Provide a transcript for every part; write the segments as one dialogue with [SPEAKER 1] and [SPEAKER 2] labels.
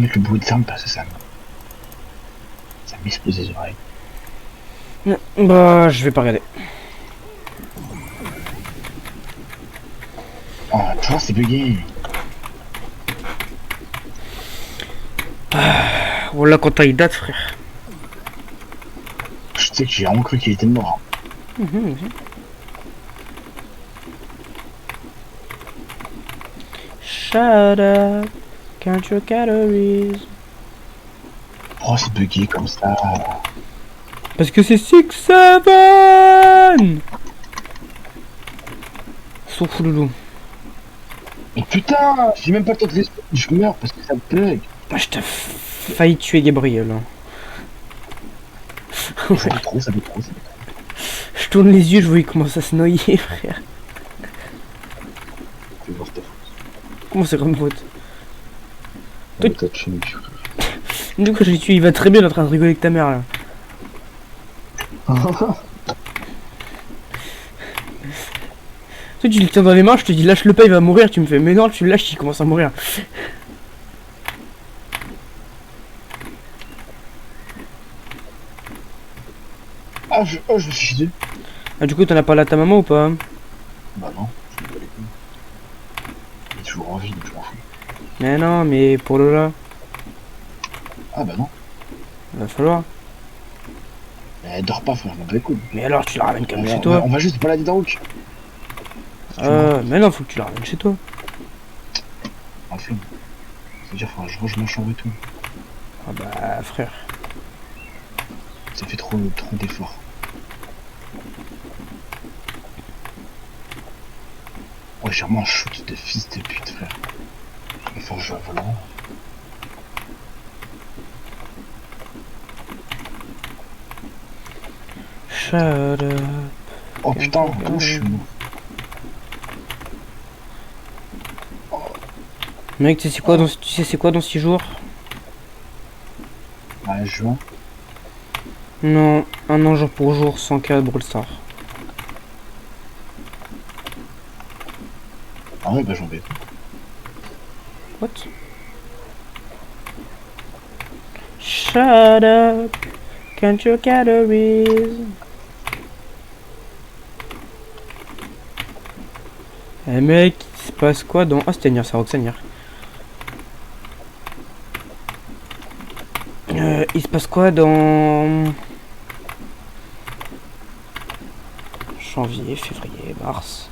[SPEAKER 1] Mettre le bruit de l'arme parce que ça m'explose les oreilles.
[SPEAKER 2] Bah, je vais pas regarder.
[SPEAKER 1] Oh, toujours c'est bugué.
[SPEAKER 2] Voilà quand t'as une date, frère.
[SPEAKER 1] Je sais que j'ai vraiment cru qu'il était mort.
[SPEAKER 2] Shut up, count your calories.
[SPEAKER 1] Oh, c'est bugué comme ça.
[SPEAKER 2] Parce que c'est 6-7. Son fou loulou.
[SPEAKER 1] Mais putain, j'ai même pas le temps de respirer, je meurs parce que ça me bug.
[SPEAKER 2] Moi, je t'ai failli tuer Gabriel. Hein.
[SPEAKER 1] Ça fait trop, ça fait trop, ça fait trop.
[SPEAKER 2] Je tourne les yeux, je vois il commence à se noyer, frère.
[SPEAKER 1] Fais voir ta faute.
[SPEAKER 2] Comment c'est comme faute?
[SPEAKER 1] Ouais, t'as tué, mais
[SPEAKER 2] Du coup, je l'ai tué, il va très bien, il est en train de rigoler avec ta mère là. Tu le tiens dans les mains, je te dis lâche le pas, il va mourir. Tu me fais mais non, tu le lâches, il commence à mourir.
[SPEAKER 1] Oh, je me suis chié.
[SPEAKER 2] Ah, du coup, t'en as parlé à ta maman ou pas?
[SPEAKER 1] Bah non, je me bats les couilles. Il est toujours en vie, donc je m'en fous.
[SPEAKER 2] Mais non, mais pour Lola,
[SPEAKER 1] Ah bah non.
[SPEAKER 2] va falloir.
[SPEAKER 1] Mais elle dort pas, frère, je m'en bats les couilles.
[SPEAKER 2] Mais alors, tu la ramènes quand même chez
[SPEAKER 1] On
[SPEAKER 2] toi.
[SPEAKER 1] va juste balader dans Hook.
[SPEAKER 2] Mais non, faut que tu la ramènes chez toi.
[SPEAKER 1] Ah, flemme. C'est-à-dire, faudra que je range ma chambre et tout.
[SPEAKER 2] Ah bah, frère.
[SPEAKER 1] Ça fait trop d'efforts. Ouais, j'ai vraiment un shoot de fils de pute, frère. Il faut jouer à volant.
[SPEAKER 2] Shut up.
[SPEAKER 1] Oh putain, d'où je suis mort.
[SPEAKER 2] Mec, tu sais c'est quoi dans 6 jours?
[SPEAKER 1] Ouais, juin.
[SPEAKER 2] Non, un an jour pour jour, 100K de Brawl Stars.
[SPEAKER 1] Ah ouais, bah j'en vais.
[SPEAKER 2] What? Shut up, count your calories. Eh mec, il se passe quoi dans... Ah, c'était anniversaire Roxane hier. Il se passe quoi dans... Janvier, février, mars,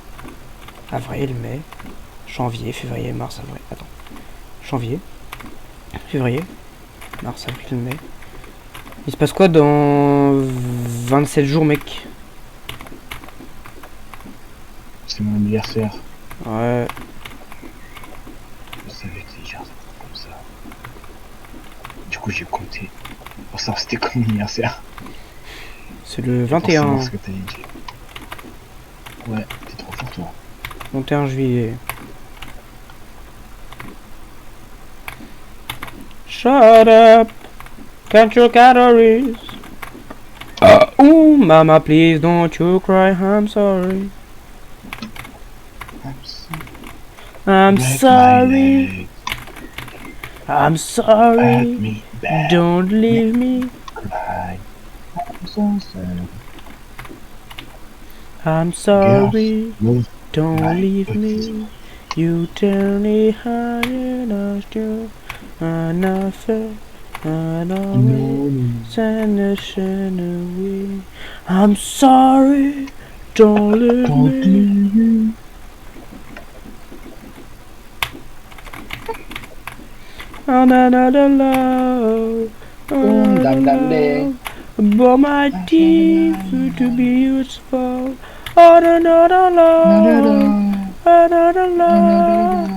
[SPEAKER 2] avril, mai... Janvier, février, mars, avril... Attends. Janvier, février, mars, avril, mai... Il se passe quoi dans 27 jours, mec?
[SPEAKER 1] C'est mon anniversaire.
[SPEAKER 2] Ouais.
[SPEAKER 1] Je savais que c'est genre comme ça. Du coup, j'ai compté. Pour savoir c'était comme mon anniversaire.
[SPEAKER 2] C'est le
[SPEAKER 1] Pour
[SPEAKER 2] 21.
[SPEAKER 1] savoir ce que t'avais dit. Ouais, t'es trop fort, toi.
[SPEAKER 2] 21 juillet. Shut up. Count your calories. Ooh, mama, please don't you cry. I'm sorry. I'm sorry. I'm sorry. Don't leave me.
[SPEAKER 1] I'm so sorry.
[SPEAKER 2] I'm sorry.
[SPEAKER 1] Girls,
[SPEAKER 2] Don't leave me. You tell me how you lost you. And I felt and always send a shine away. I'm sorry. Don't leave me. Another love. Love. But my teeth to be useful. Another love. Another love.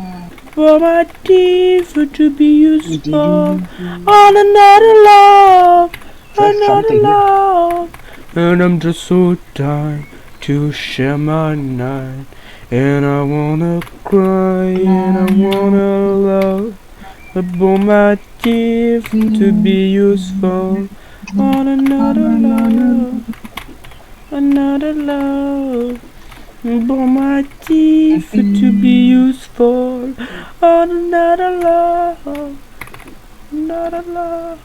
[SPEAKER 2] For my teeth to be useful. On another love. Another love. And I'm just so tired to share my night. And I wanna cry and I wanna love. But my teeth to be useful. On another love. Another love. But my teeth to be useful on another love. La la la.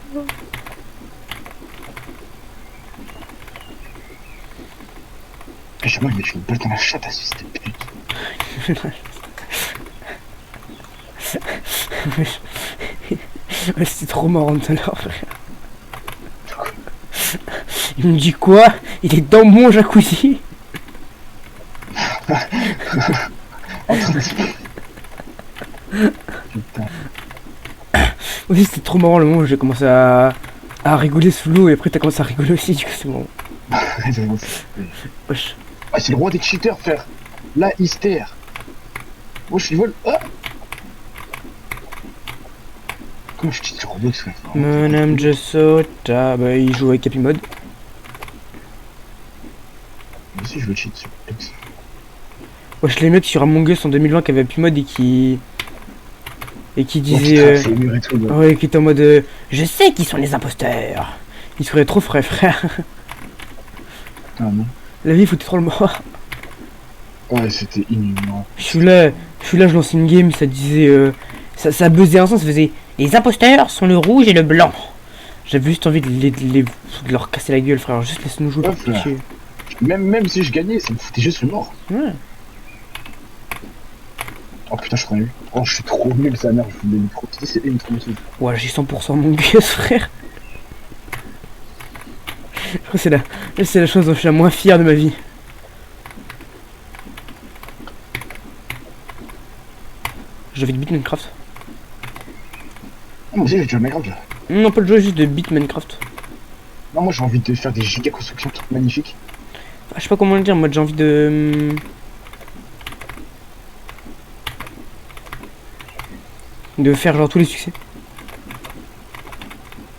[SPEAKER 1] Et chez moi, il met une balle dans la chatte à ce cette pute.
[SPEAKER 2] Ouais, c'était trop marrant tout à l'heure, frère. Il me dit quoi? Il est dans mon jacuzzi.
[SPEAKER 1] En train de se... Putain.
[SPEAKER 2] Oui, c'était trop marrant le moment où j'ai commencé à rigoler sous l'eau et après t'as commencé à rigoler aussi, du coup c'est bon. Wesh.
[SPEAKER 1] Ah, c'est le roi des cheaters, frère. Là, Easter. Wesh, il vole. Ah. Comment je cheat sur Roblox, frère?
[SPEAKER 2] Mon âme je saute. Ah, bah il joue avec Happy Mode.
[SPEAKER 1] Moi aussi, je veux cheat sur Roblox.
[SPEAKER 2] Wesh, les mecs sur Among Us en 2020 qui avaient Happy Mode et qui
[SPEAKER 1] Oh,
[SPEAKER 2] disaient.
[SPEAKER 1] putain, c'est mur et tout,
[SPEAKER 2] Ouais, qui étaient en mode je sais qui sont les imposteurs. Ils seraient trop frais, frère.
[SPEAKER 1] Ah non.
[SPEAKER 2] La vie foutait trop le mort.
[SPEAKER 1] Ouais, c'était inhumain.
[SPEAKER 2] Je suis là, je lance une game, ça disait. Ça buzzait un sens, ça faisait les imposteurs sont le rouge et le blanc. J'avais juste envie de leur casser la gueule, frère. Juste laisse-nous jouer,
[SPEAKER 1] Ouais,
[SPEAKER 2] pour
[SPEAKER 1] frère.
[SPEAKER 2] pitié.
[SPEAKER 1] Même si je gagnais, ça me foutait juste le mort.
[SPEAKER 2] Ouais.
[SPEAKER 1] Oh putain, je crois eu. Oh, je suis trop nul, sa mère, je voulais trop. C'est une trop motive.
[SPEAKER 2] Ouais, j'ai 100% mon Us, frère. Je crois que c'est la chose dont je suis la moins fier de ma vie. J'ai envie de beat Minecraft.
[SPEAKER 1] Oh, moi aussi, j'ai déjà Minecraft là.
[SPEAKER 2] Non, pas de jouer, juste de beat Minecraft.
[SPEAKER 1] Non, moi j'ai envie de faire des giga constructions, trucs magnifiques.
[SPEAKER 2] Ah, je sais pas comment le dire, moi j'ai envie de. De faire genre tous les succès.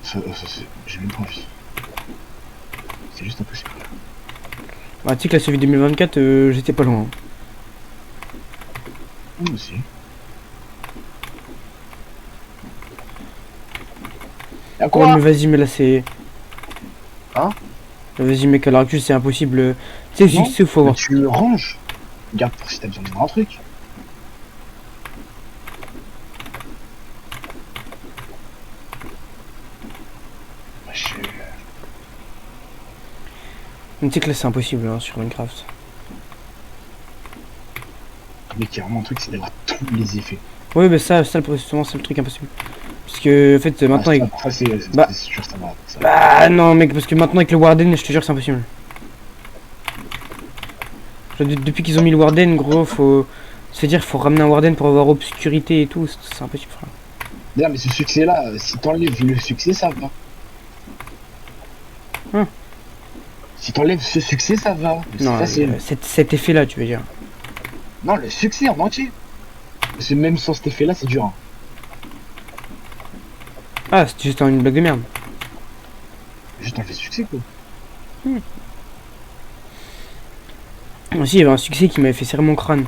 [SPEAKER 1] Ça c'est. J'ai même pas envie. C'est juste impossible.
[SPEAKER 2] Ah, tu sais que la celui 2024, j'étais pas loin.
[SPEAKER 1] Moi aussi. Y'a
[SPEAKER 2] Ouais,
[SPEAKER 1] quoi?
[SPEAKER 2] mais vas-y, mais là c'est.
[SPEAKER 1] Hein?
[SPEAKER 2] Vas-y, mec, à l'heure actuelle c'est impossible. Tu sais,
[SPEAKER 1] Non,
[SPEAKER 2] succès, faut
[SPEAKER 1] mais
[SPEAKER 2] avoir.
[SPEAKER 1] tu le ranges. Regarde pour si t'as besoin de voir un truc. Wesh,
[SPEAKER 2] Mais tu sais que là c'est impossible hein, sur Minecraft.
[SPEAKER 1] mec, il y a vraiment un truc, c'est d'avoir tous les effets.
[SPEAKER 2] Ouais, bah ça justement, c'est le truc impossible. Parce que, en fait, maintenant.
[SPEAKER 1] Ah, ça, c'est
[SPEAKER 2] Bah.
[SPEAKER 1] c'est sûr, ça va. Ça va.
[SPEAKER 2] Bah non, mec, parce que maintenant avec le Warden, je te jure que c'est impossible. Genre, depuis qu'ils ont mis le Warden, gros, faut. Se dire, faut ramener un Warden pour avoir obscurité et tout, c'est impossible, frère.
[SPEAKER 1] D'ailleurs, mais ce succès-là, si t'enlèves le succès, ça va. Si t'enlèves ce succès, ça va. C'est
[SPEAKER 2] Non,
[SPEAKER 1] facile.
[SPEAKER 2] cet effet-là, tu veux dire.
[SPEAKER 1] Non, le succès en entier. Parce que même sans cet effet-là, c'est dur. Hein.
[SPEAKER 2] Ah, c'est juste une blague de merde.
[SPEAKER 1] Juste enlever ce succès, quoi.
[SPEAKER 2] Aussi, il y avait un succès qui m'avait fait serrer mon crâne.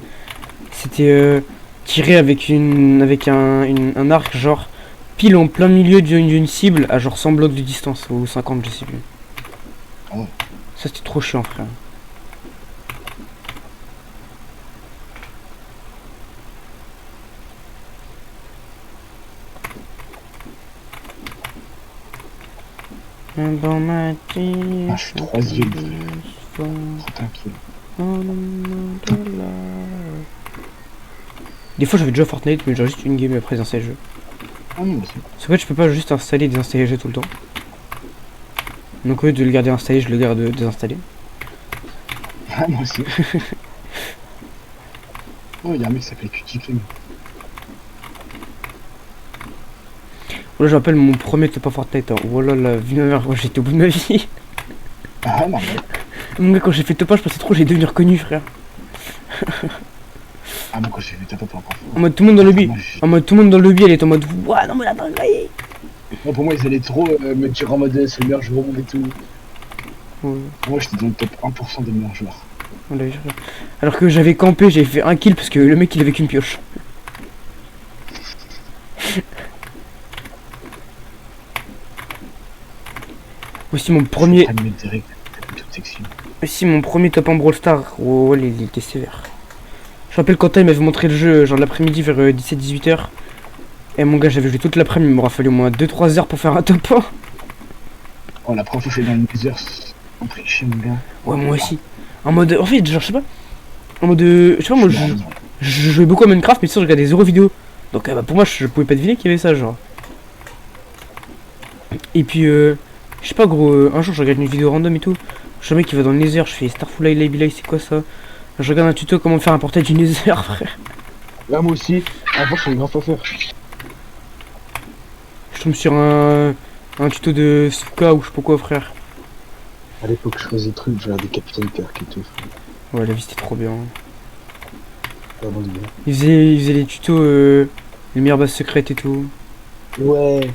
[SPEAKER 2] C'était tirer avec un arc, genre, pile en plein milieu d'une cible, à genre 100 blocs de distance, ou 50, je sais plus.
[SPEAKER 1] Ah ouais.
[SPEAKER 2] Ça, c'était trop chiant, frère. Un bon matin.
[SPEAKER 1] Ah, je suis troisième, frère. 31 kills.
[SPEAKER 2] Des fois j'avais déjà Fortnite mais genre juste une game après d'installer le jeu.
[SPEAKER 1] Ah non, aussi.
[SPEAKER 2] Parce qu'en fait je peux pas juste installer et désinstaller le jeu tout le temps. Donc au lieu de le garder installé, je le garde désinstallé.
[SPEAKER 1] Ah, moi aussi. Oh, il y a un mec qui s'appelle Cuticlem.
[SPEAKER 2] Là j'appelle mon premier top à Fortnite. Hein. Oh là là, vu ma mère, moi j'étais au bout de ma vie.
[SPEAKER 1] Ah non, mais.
[SPEAKER 2] Mon gars quand j'ai fait top 1, je pensais trop que j'allais devenir connu frère.
[SPEAKER 1] Ah, moi quand j'ai vu ta papa encore.
[SPEAKER 2] En mode tout le monde dans le lobby.
[SPEAKER 1] Moi,
[SPEAKER 2] En mode tout le monde dans le lobby, elle est en mode ouah non mais la dinguerie.
[SPEAKER 1] moi, pour moi, ils allaient trop me dire en mode c'est le meilleur joueur au monde et tout.
[SPEAKER 2] Ouais,
[SPEAKER 1] Moi, j'étais dans le top 1% des meilleurs joueurs.
[SPEAKER 2] on l'a vu, frère. Alors que j'avais campé, j'avais fait un kill parce que le mec il avait qu'une pioche. Aussi mon premier.
[SPEAKER 1] Je vais mettre direct, toute section.
[SPEAKER 2] Aussi mon premier top en Brawl Star, oh il était sévère. Je me rappelle quand il m'avait montré le jeu genre l'après-midi vers 17-18h. Eh mon gars, j'avais joué toute l'après-midi, il m'aura fallu au moins 2-3 heures pour faire un top 1.
[SPEAKER 1] Oh, la première fois, c'est dans une heures en triché, mon gars.
[SPEAKER 2] Ouais, moi aussi. En mode. En fait, genre, je sais pas. En mode. Je sais pas, moi, je jouais beaucoup à Minecraft, mais tu sais, je regardais 0 vidéos. Donc, bah, pour moi, je pouvais pas deviner qu'il y avait ça, genre. Et puis, je sais pas, gros, un jour, je regarde une vidéo random et tout. Je vois un mec qui va dans le Nether, je fais Starful Light, c'est quoi ça? Je regarde un tuto comment faire un portail du Nether, frère.
[SPEAKER 1] Là, moi aussi, avant, je savais grand pas faire.
[SPEAKER 2] Je tombe sur un tuto de Suka ou je sais pas quoi, frère.
[SPEAKER 1] À l'époque, je faisais des trucs, genre des Capitaine Kirk et tout.
[SPEAKER 2] Ouais, la vie c'était trop bien.
[SPEAKER 1] Vraiment du bien.
[SPEAKER 2] Il faisait les tutos, les meilleures bases secrètes et tout.
[SPEAKER 1] Ouais,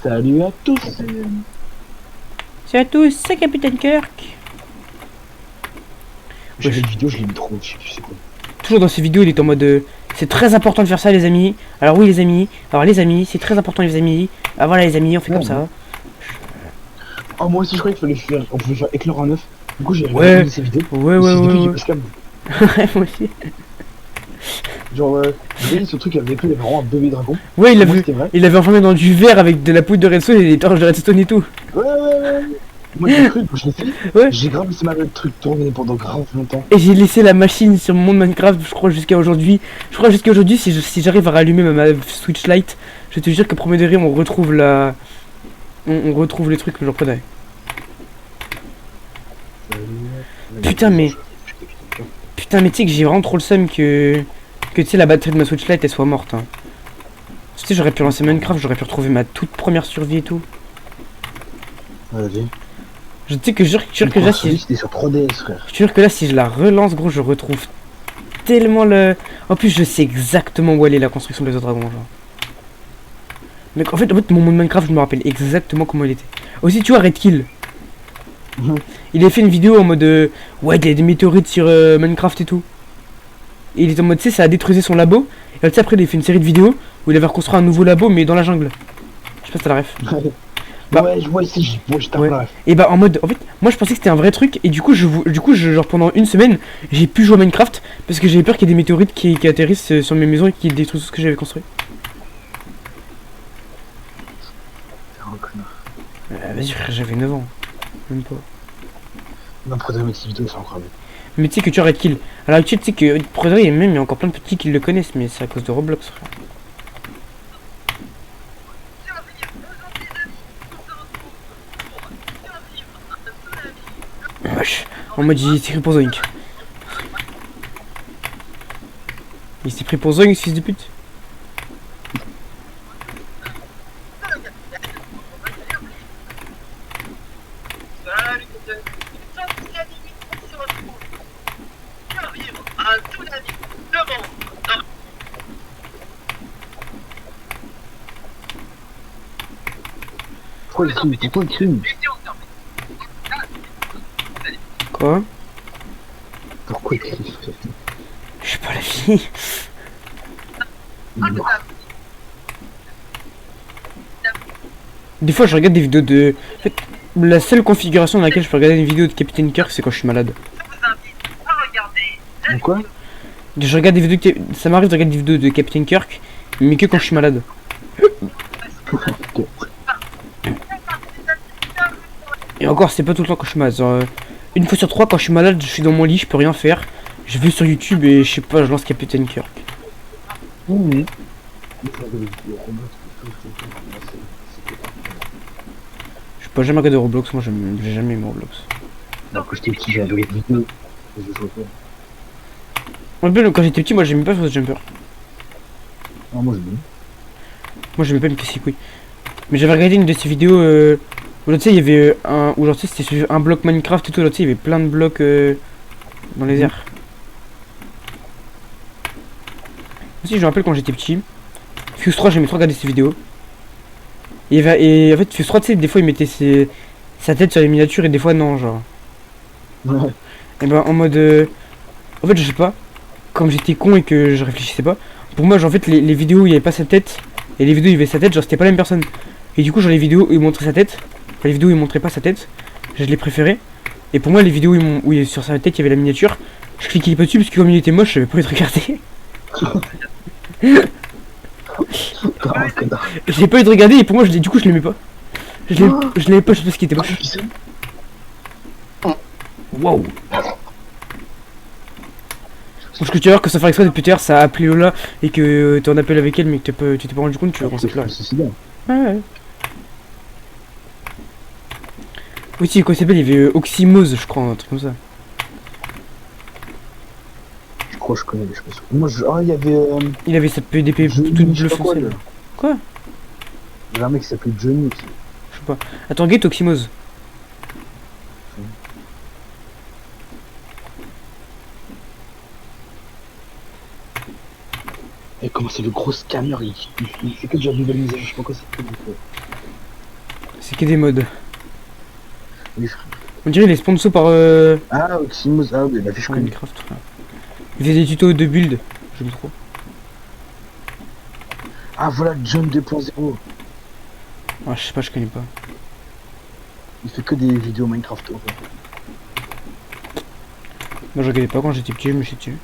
[SPEAKER 1] salut à tous.
[SPEAKER 2] Salut à tous, c'est Capitaine Kirk.
[SPEAKER 1] J'ai
[SPEAKER 2] Ouais,
[SPEAKER 1] vu une vidéo, je l'ai mis trop, je sais plus c'est quoi.
[SPEAKER 2] toujours dans ces vidéos, il est en mode c'est très important de faire ça, les amis. Alors, oui, les amis. Alors, les amis, c'est très important, les amis. Ah, voilà, les amis, on fait
[SPEAKER 1] Non,
[SPEAKER 2] comme ça.
[SPEAKER 1] Oh, moi aussi, je croyais qu'il fallait faire. On pouvait faire éclore un œuf. Du coup, j'ai
[SPEAKER 2] Ouais.
[SPEAKER 1] regardé ces vidéos.
[SPEAKER 2] Ouais,
[SPEAKER 1] Et
[SPEAKER 2] ouais,
[SPEAKER 1] c'est depuis
[SPEAKER 2] ouais.
[SPEAKER 1] qu'il passe câble.
[SPEAKER 2] Ouais, moi aussi.
[SPEAKER 1] Genre, je voyais ce truc avec lui, il y avait vraiment un bébé dragon.
[SPEAKER 2] Ouais,
[SPEAKER 1] Moi, c'était vrai.
[SPEAKER 2] il l'avait enfermé dans du verre avec de la poudre de redstone et des torches de redstone et tout.
[SPEAKER 1] Ouais. Moi, j'ai cru, quand je l'ai fait,
[SPEAKER 2] Ouais.
[SPEAKER 1] j'ai grave laissé le truc tourner pendant grave longtemps.
[SPEAKER 2] Et j'ai laissé la machine sur mon monde Minecraft, je crois, jusqu'à aujourd'hui. Je crois jusqu'à aujourd'hui, si j'arrive à rallumer ma Switch Lite, je te jure que premier degré, on retrouve la. On retrouve les trucs que j'en prenais. Putain, mais tu sais que j'ai vraiment trop le seum que tu sais, la batterie de ma Switch Lite elle soit morte. Hein. Tu sais, j'aurais pu lancer Minecraft, j'aurais pu retrouver ma toute première survie et tout.
[SPEAKER 1] Vas-y.
[SPEAKER 2] Je sais que jure que là, si.
[SPEAKER 1] C'était sur 3DS, frère.
[SPEAKER 2] Je te jure que là, si je la relance, gros, je retrouve tellement le. En plus, je sais exactement où elle est la construction des autres dragons, genre. Mais en fait, mon monde Minecraft, je me rappelle exactement comment il était. Aussi, tu vois, Redkill. Il a fait une vidéo en mode ouais, des météorites sur Minecraft et tout. Et il était en mode, tu sais, ça a détruisé son labo. Et tu sais, après, il a fait une série de vidéos où il avait reconstruit un nouveau labo, mais dans la jungle. Je sais pas si t'as la ref. Bah,
[SPEAKER 1] ouais, je vois ici, je tape
[SPEAKER 2] ouais.
[SPEAKER 1] la ref.
[SPEAKER 2] Et bah, en mode, en fait, moi je pensais que c'était un vrai truc. Et du coup, genre pendant une semaine, j'ai pu jouer à Minecraft parce que j'avais peur qu'il y ait des météorites qui atterrissent sur mes maisons et qui détruisent tout ce que j'avais construit. Vas-y, frère, j'avais 9 ans. Même pas.
[SPEAKER 1] Non, pour de ces vidéos, c'est incroyable.
[SPEAKER 2] Mais tu sais que tu arrêtes kill. Alors tu sais que pour de vrai, il y a encore plein de petits qui le connaissent, mais c'est à cause de Roblox, frère. Wesh, en mode il s'est pris pour Zoink. Il s'est pris pour Zoink, fils de pute.
[SPEAKER 1] Pourquoi il crie? Pourquoi il crie?
[SPEAKER 2] Quoi?
[SPEAKER 1] Pourquoi il crie?
[SPEAKER 2] Je sais pas la fille. Des fois je regarde des vidéos de. En fait, la seule configuration dans laquelle je peux regarder une vidéo de Capitaine Kirk, c'est quand je suis malade.
[SPEAKER 1] Quoi?
[SPEAKER 2] Je regarde des vidéos ça m'arrive de regarder des vidéos de Captain Kirk, mais que quand je suis malade. Et encore, c'est pas tout le temps quand je suis malade. Genre, une fois sur 3, quand je suis malade, je suis dans mon lit, je peux rien faire. Je vais sur YouTube et je sais pas, je lance Captain Kirk.
[SPEAKER 1] Mmh.
[SPEAKER 2] Je peux jamais regarder Roblox, moi j'ai jamais aimé Roblox.
[SPEAKER 1] Alors que j'étais petit, j'ai adoré les vidéos.
[SPEAKER 2] En plus, quand j'étais petit, moi j'aimais pas Fast Jumper.
[SPEAKER 1] Ah, moi, je dis.
[SPEAKER 2] Moi j'aimais pas me casser les couilles. Mais j'avais regardé une de ces vidéos où tu sais, il y avait un. Où genre tu sais, c'était sur un bloc Minecraft et tout, genre tu sais, il y avait plein de blocs dans les airs. Aussi, je me rappelle quand j'étais petit, Fuse 3, j'aimais trop regarder ces vidéos. Et en fait, Fuse 3, tu sais, des fois il mettait sa tête sur les miniatures et des fois non, genre.
[SPEAKER 1] Ouais.
[SPEAKER 2] Et ben en mode. En fait, je sais pas, comme j'étais con et que je réfléchissais pas, pour moi, genre, en fait, les vidéos où il y avait pas sa tête et les vidéos où il y avait sa tête, genre, c'était pas la même personne. Et du coup, genre, les vidéos où il montrait sa tête, les vidéos où il montrait pas sa tête, je les préférais. Et pour moi, les vidéos où sur sa tête il y avait la miniature, je cliquais pas dessus parce que comme il était moche, je savais pas les regarder.
[SPEAKER 1] Grave, connard.
[SPEAKER 2] Je l'ai pas eu de regarder et pour moi, du coup, je l'aimais pas. Je l'aimais pas, je sais pas ce qui était moche. Waouh. Parce que tu vas voir que ça fait exprès depuis tout à l'heure, ça a appelé Lola et que t'es en appel avec elle mais que tu t'es pas rendu compte, tu vas commencer à pleurer. Ouais. Oui, si, quoi, il s'appelle, il y avait Oxymose, je crois, un truc comme ça.
[SPEAKER 1] Je crois que je connais, je pense. Moi, ah, il y avait.
[SPEAKER 2] Il avait sa PDP toute bleu foncé. Quoi?
[SPEAKER 1] Il y avait un mec qui s'appelait Johnny aussi.
[SPEAKER 2] Je sais pas. Attends, Gate Oxymose.
[SPEAKER 1] Et comment c'est le gros scammer, il fait que de nouvelles mises à jour, je sais pas quoi c'est fait.
[SPEAKER 2] C'est que des modes.
[SPEAKER 1] Oui, frère.
[SPEAKER 2] On dirait il est sponsor par
[SPEAKER 1] Ah, Oxymos, ah oui, la fiche connue.
[SPEAKER 2] Minecraft. Frère. Il fait des tutos de build, j'aime trop.
[SPEAKER 1] Ah, voilà John 2.0.
[SPEAKER 2] Ah, je sais pas, je connais pas.
[SPEAKER 1] Il fait que des vidéos Minecraft.
[SPEAKER 2] Moi je regardais pas quand j'étais petit, je me suis tué.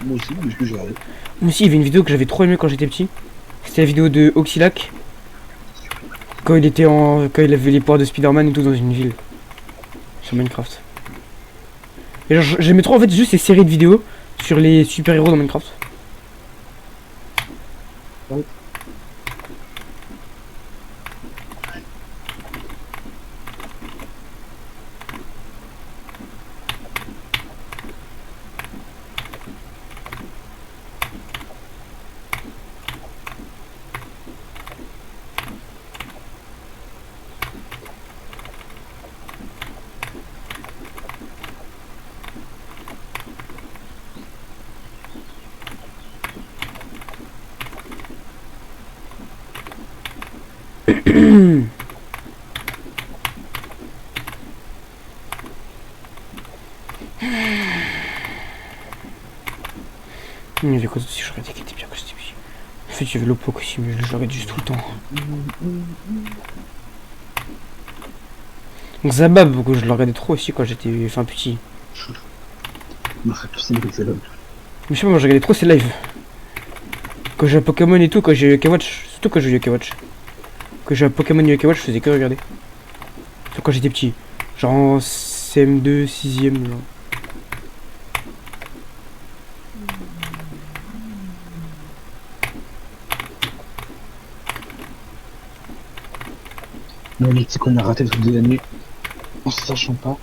[SPEAKER 1] Moi aussi, mais ce que j'ai regardé.
[SPEAKER 2] Moi aussi, il y avait une vidéo que j'avais trop aimé quand j'étais petit. C'était la vidéo de Oxylac. Quand il était en. Quand il avait les pouvoirs de Spider-Man et tout dans une ville. Sur Minecraft. Et genre, j'aimais trop en fait juste ces séries de vidéos sur les super-héros dans Minecraft.
[SPEAKER 1] Ouais.
[SPEAKER 2] Il y avait quoi d'autre si je regardais qui était bien quand j'étais petit. En fait, il y avait l'Opok aussi, mais je le regardais juste tout le temps. Donc Zabab, que je le regardais trop aussi quand j'étais petit.
[SPEAKER 1] Moi, ça, tu sais, mais c'est l'homme.
[SPEAKER 2] Mais je sais pas, moi je regardais trop ses lives. Quand j'ai un Pokémon et tout, quand j'ai Yokai-Watch, surtout quand j'ai Yokai-Watch. Quand j'ai un Pokémon Yokai-Watch, je faisais que regarder. Surtout quand j'étais petit. Genre en CM2, 6ème. Genre.
[SPEAKER 1] Non, mais tu sais qu'on a raté le truc de la nuit en sachant pas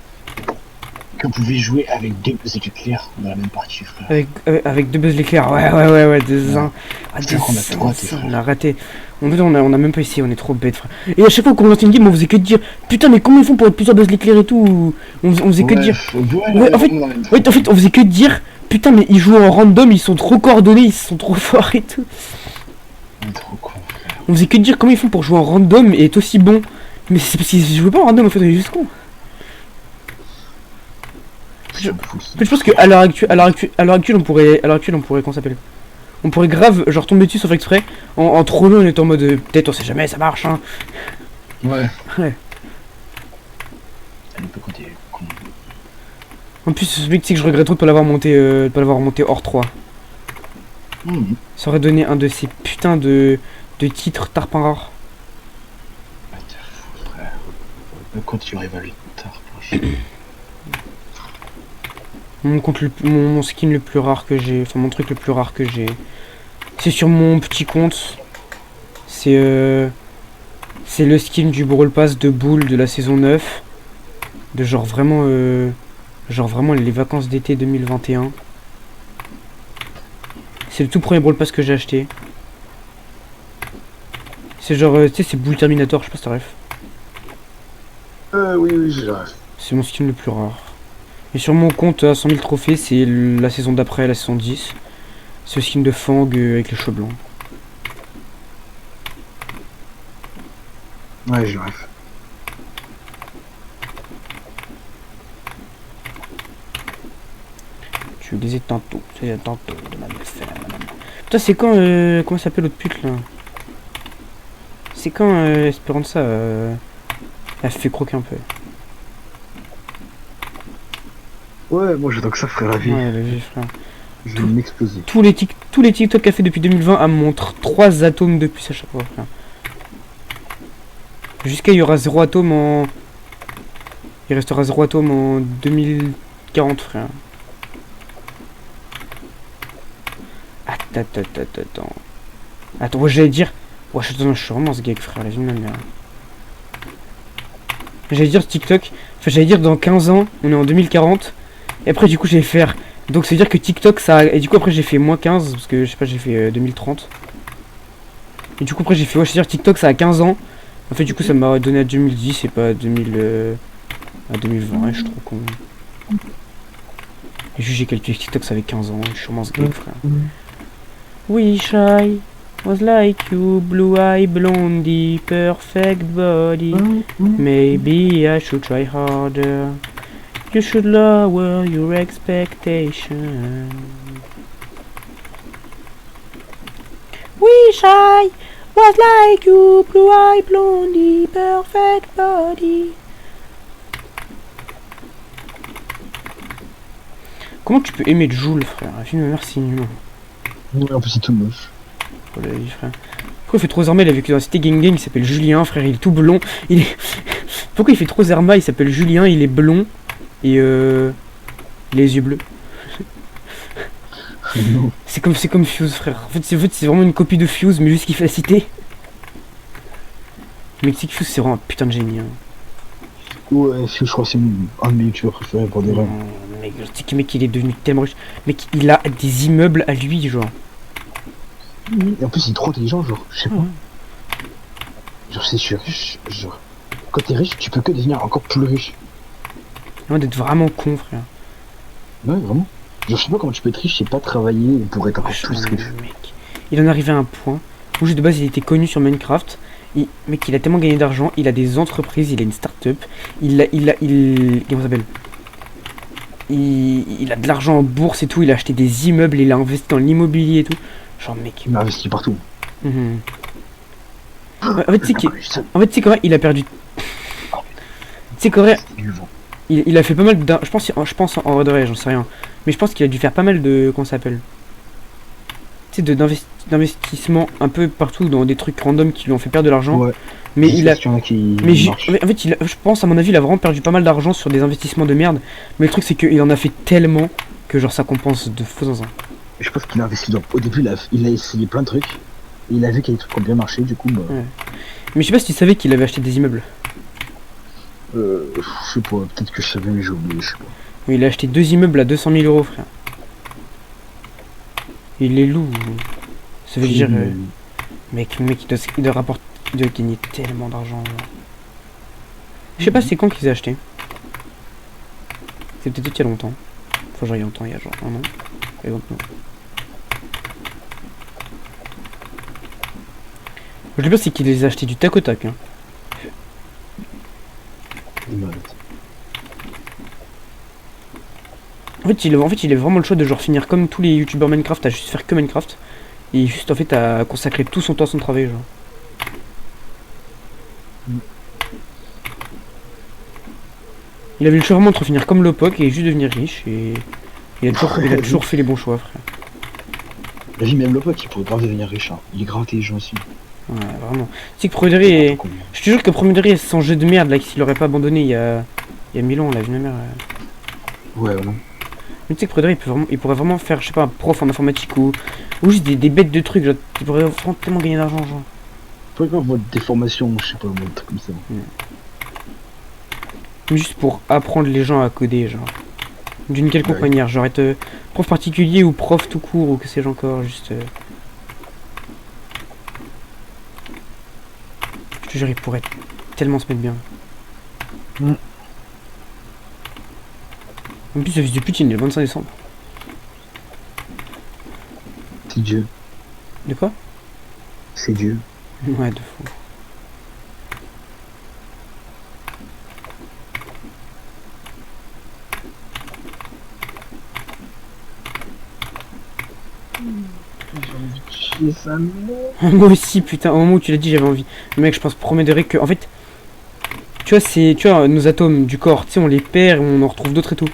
[SPEAKER 1] qu'on pouvait jouer avec deux éclairs dans la même partie, frère.
[SPEAKER 2] Avec deux Buzz l'éclair, ouais, des uns. Ah,
[SPEAKER 1] C'est vrai qu'on a trop raté,
[SPEAKER 2] on a raté. En fait, on a même pas essayé, on est trop bête, frère. Et à chaque fois qu'on lance une game, on faisait que de dire putain, mais comment ils font pour être plusieurs Buzz l'éclair et tout. On faisait que de dire. Ouais, en fait, on faisait que de dire putain, mais ils jouent en random, ils sont trop coordonnés, ils sont trop forts et tout.
[SPEAKER 1] On est trop con, frère.
[SPEAKER 2] On faisait que de dire comment ils font pour jouer en random et être aussi bon. Mais c'est parce qu'ils jouaient pas en random, en fait, on est juste con. En fait, je pense qu'à l'heure actuelle, on pourrait, qu'on s'appelle. On pourrait grave, genre tomber dessus sans faire exprès, en trollant, en étant en mode, peut-être on sait jamais, ça marche, hein.
[SPEAKER 1] Ouais.
[SPEAKER 2] Ouais.
[SPEAKER 1] Elle peut compter con.
[SPEAKER 2] En plus, ce mec, c'est que je regrette trop de pas l'avoir monté hors 3. Ça aurait donné un de ces putains de titres tarpin rares.
[SPEAKER 1] Bah t'es fou, frère. Quand tu réévalues tard, proche.
[SPEAKER 2] Mon skin le plus rare que j'ai, enfin mon truc le plus rare que j'ai, c'est sur mon petit compte. C'est le skin du Brawl Pass de Bull de la saison 9. De genre vraiment les vacances d'été 2021. C'est le tout premier Brawl Pass que j'ai acheté. C'est genre, tu sais, c'est Bull Terminator, je sais pas si t'as ref.
[SPEAKER 1] Oui, j'ai la ref.
[SPEAKER 2] C'est mon skin le plus rare. Et sur mon compte à 100 000 trophées, c'est la saison d'après, la saison 10. C'est le skin de Fang avec les cheveux blancs.
[SPEAKER 1] Ouais, j'ai la ref.
[SPEAKER 2] Tu disais tantôt, de ma meuf. Putain, c'est quand, comment s'appelle l'autre pute là? C'est quand Esperanza elle fait croquer un peu.
[SPEAKER 1] Ouais, moi j'attends que ça, frère, la vie.
[SPEAKER 2] Ouais, la vie, frère.
[SPEAKER 1] Je vais m'exploser.
[SPEAKER 2] Tous les TikTok qu'a fait depuis 2020 à me montre 3 atomes de plus à chaque fois, frère. Jusqu'à il y aura 0 atome en... Il restera 0 atome en 2040, frère. Attends. Attends, ouais, j'allais dire... Ouais, je suis vraiment ce gag, frère, la vie de ma mère. J'allais dire TikTok... Enfin, j'allais dire dans 15 ans, on est en 2040. Et après, du coup, j'allais faire... Donc, ça veut dire que TikTok, ça... Et du coup, après, j'ai fait moins 15, parce que, je sais pas, j'ai fait 2030. Et du coup, après, j'ai fait... Ouais, je veux dire, TikTok, ça a 15 ans. En fait, du coup, ça m'a donné à 2010 et pas à 2000... à 2020, ouais, je suis trop con. Et juste, j'ai calculé que TikTok, ça avait 15 ans. Je suis sûrement ce gag, frère. Wish I was like you, blue-eye blondie, perfect body. Maybe I should try harder. You should lower your expectations. Wish I was like you, blue-eye blondie, perfect body. Comment tu peux aimer Joule, frère? La film merci nul.
[SPEAKER 1] Ouais, en plus c'est tout moche.
[SPEAKER 2] Oh la vie, frère. Pourquoi il fait trop Zerma? Il a vécu dans la cité Gang Gang, il s'appelle Julien, frère, il est tout blond. Il est... Pourquoi il fait trop Zerma? Il s'appelle Julien, il est blond. Et les yeux bleus. C'est comme Fuse, frère. En fait, c'est vraiment une copie de Fuse, mais juste qu'il fait la cité. Mais tu sais que Fuse, c'est vraiment un putain de génie. Hein.
[SPEAKER 1] Ouais, je crois que c'est un de mes youtubeurs préférés pour des vraies.
[SPEAKER 2] Mec, tu sais que mec, il est devenu tellement riche. Mec, il a des immeubles à lui, genre.
[SPEAKER 1] Et en plus, il est trop intelligent, genre, je sais pas. Genre, si je suis riche, genre, quand t'es riche, tu peux que devenir encore plus riche.
[SPEAKER 2] Non, d'être vraiment con, frère.
[SPEAKER 1] Ouais, vraiment. Genre, je sais pas comment tu peux être riche et pas travailler pour être encore plus riche.
[SPEAKER 2] Mec, il en arrivait à un point où juste de base, il était connu sur Minecraft. Mec, il a tellement gagné d'argent, il a des entreprises, il a une start-up, comment ça s'appelle? Il a de l'argent en bourse et tout, il a acheté des immeubles, il a investi dans l'immobilier et tout. Genre, mec.
[SPEAKER 1] Il a investi partout.
[SPEAKER 2] En fait, tu sais quoi, il a perdu. Tu sais quoi, il a fait pas mal de. Je pense en vrai de vrai, j'en sais rien. Mais je pense qu'il a dû faire pas mal de. Comment ça s'appelle? Tu sais, d'investissement un peu partout dans des trucs random qui lui ont fait perdre de l'argent. Ouais. Mais il a. En fait, je pense, à mon avis, il a vraiment perdu pas mal d'argent sur des investissements de merde. Mais le truc, c'est qu'il en a fait tellement que genre ça compense de faux en.
[SPEAKER 1] Je pense qu'il a investi au début, il a essayé plein de trucs. Et il a vu qu'il y a des trucs qui ont bien marché, du coup. Bah...
[SPEAKER 2] Ouais. Mais je sais pas si tu savais qu'il avait acheté des immeubles.
[SPEAKER 1] Je sais pas, peut-être que je savais, mais j'ai oublié, je sais pas.
[SPEAKER 2] Oui, il a acheté 2 immeubles à 200 000 euros, frère. Il les loue. Ça veut dire. Mec, il doit gagner tellement d'argent. Je sais pas c'est quand qu'ils ont acheté. C'est peut-être il y a longtemps. Faut genre il y a longtemps, il y a genre un an. Et donc, non. Le pire c'est qu'il les a achetés du tac au tac. Hein. En fait, il a vraiment le choix de genre finir comme tous les youtubeurs Minecraft à juste faire que Minecraft. Et juste en fait à consacrer tout son temps à son travail, genre. Il avait le choix vraiment entre finir comme Lopok et juste devenir riche. Et il a toujours fait les bons choix, frère.
[SPEAKER 1] La vie, même Lopok, il pourrait pas devenir riche. Hein. Il est grave intelligent aussi.
[SPEAKER 2] Ouais, vraiment. Tu sais que Promederi, je te jure que Promederi, c'est son jeu de merde là, s'il aurait pas abandonné il y a 1000 ans, la vie de ma mère.
[SPEAKER 1] Ouais, vraiment.
[SPEAKER 2] Mais tu sais que Promederi, il pourrait vraiment faire, je sais pas, un prof en informatique ou juste des bêtes de trucs, genre, il pourrait vraiment tellement gagner d'argent, genre.
[SPEAKER 1] Pourquoi pas en mode déformation, je sais pas, un truc comme ça.
[SPEAKER 2] Juste pour apprendre les gens à coder, genre. D'une quelconque manière, genre être prof particulier ou prof tout court ou que sais-je encore, juste. Je te jure, il pourrait tellement se mettre bien. En plus, le fils de Poutine, il est le 25 décembre.
[SPEAKER 1] C'est Dieu.
[SPEAKER 2] De quoi?
[SPEAKER 1] C'est Dieu.
[SPEAKER 2] Ouais, de fou. Moi aussi, putain, au moment où tu l'as dit, j'avais envie. Mec, je pense Promederi que, en fait, tu vois, nos atomes du corps, tu sais, on les perd et on en retrouve d'autres et tout.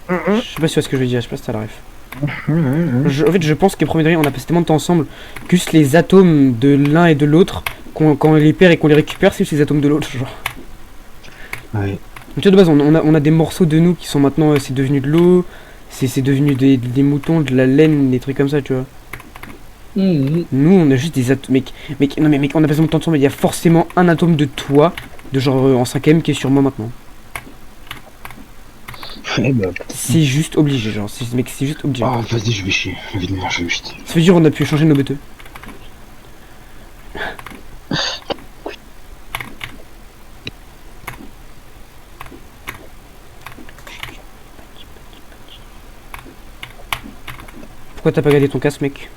[SPEAKER 2] Je sais pas si tu vois ce que je veux dire, je sais pas si t'as la ref. En fait, je pense que premier degré, on a passé tellement de temps ensemble que juste les atomes de l'un et de l'autre, quand on les perd et qu'on les récupère, c'est juste les atomes de l'autre, genre.
[SPEAKER 1] Ouais.
[SPEAKER 2] Tu vois, de base, on a des morceaux de nous qui sont maintenant, c'est devenu de l'eau, c'est devenu des moutons, de la laine, des trucs comme ça, tu vois. Nous, on a juste des atomes. Non, mais mec, on a passé longtemps ensemble, il y a forcément un atome de toi, de genre en 5ème, qui est sur moi maintenant.
[SPEAKER 1] Eh bah.
[SPEAKER 2] C'est juste obligé, genre, mec, c'est juste obligé.
[SPEAKER 1] Oh, vas-y, je vais chier. Évidemment, je vais chier.
[SPEAKER 2] Ça veut dire on a pu changer nos BTE. Pourquoi t'as pas gardé ton casque, mec?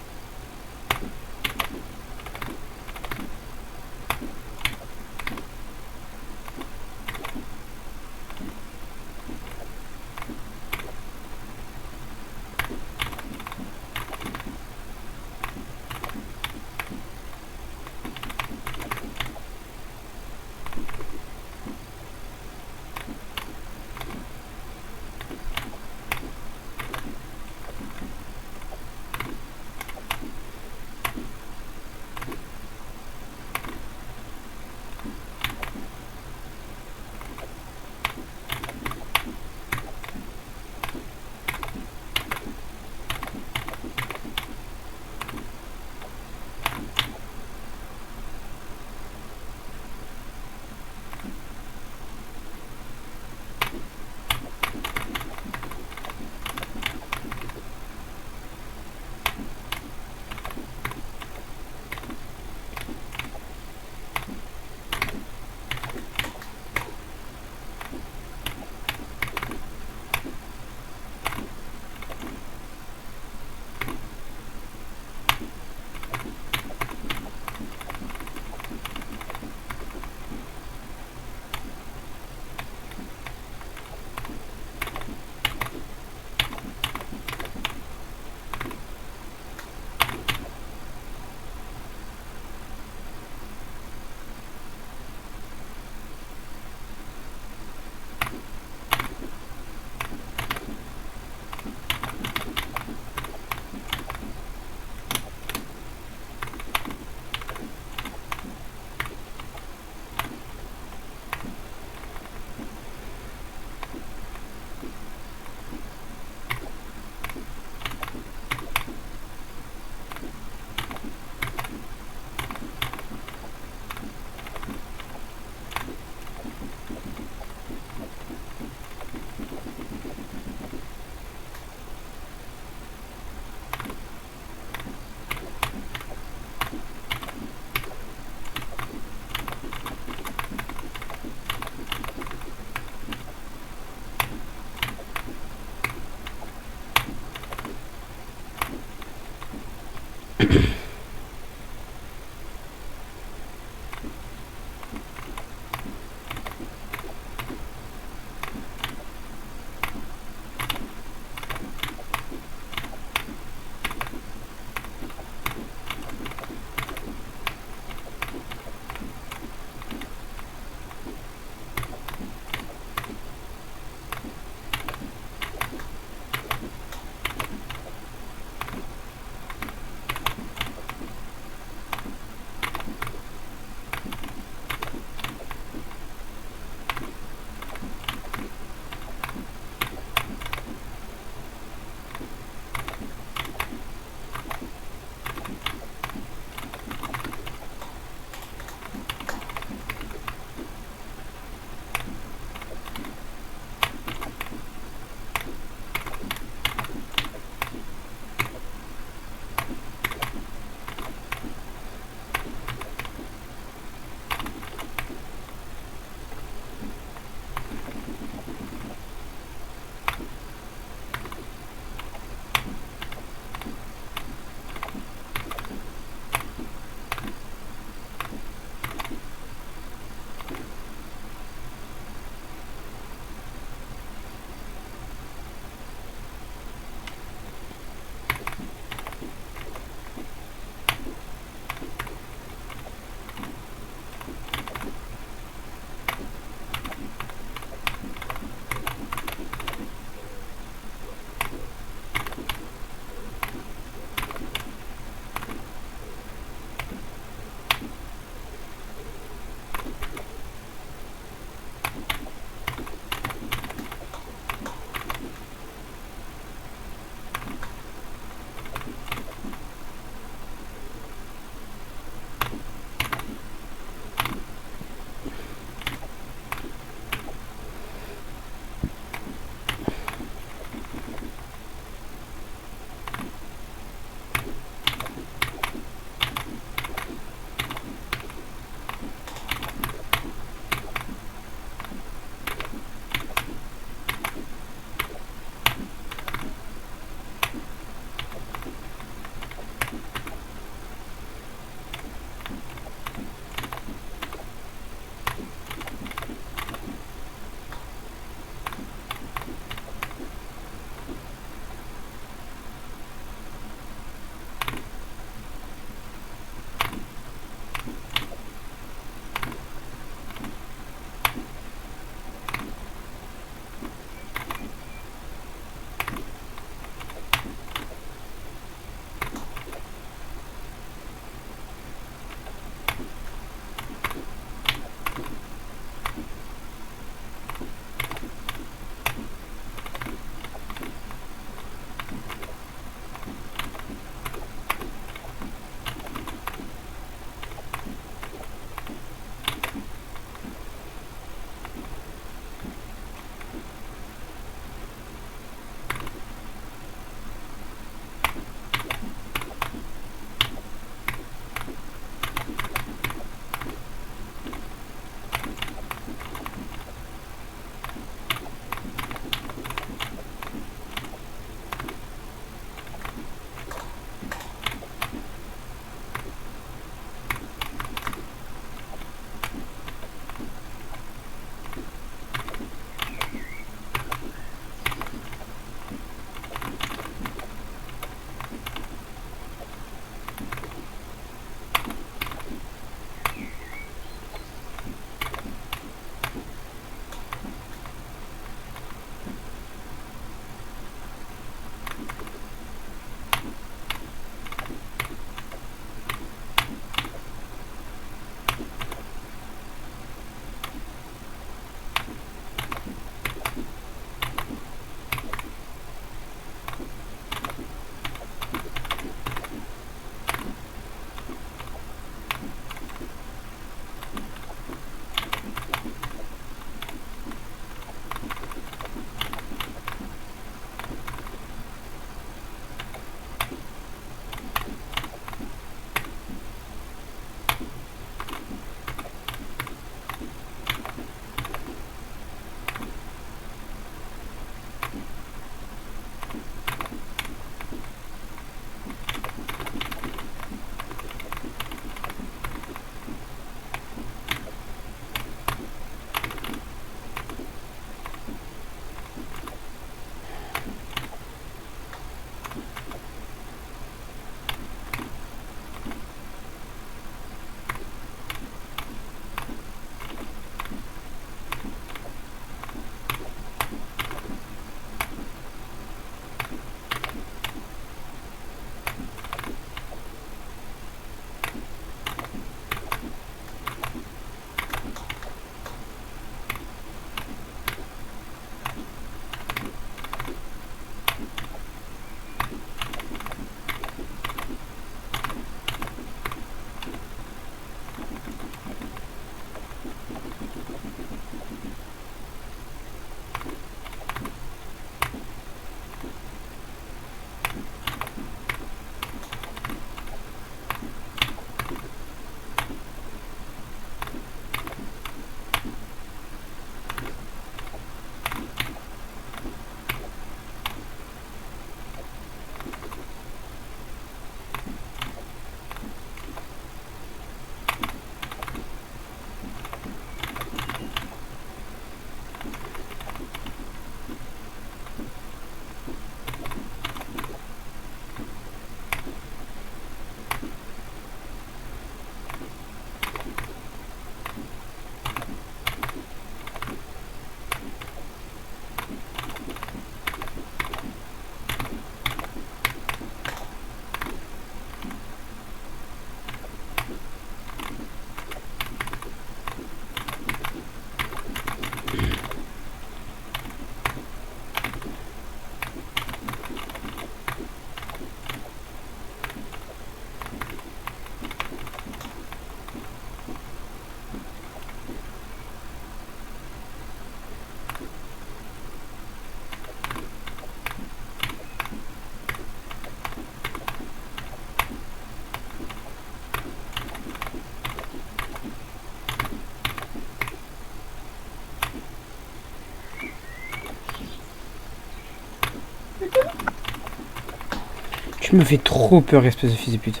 [SPEAKER 2] Tu me fais trop peur, espèce de fils de pute.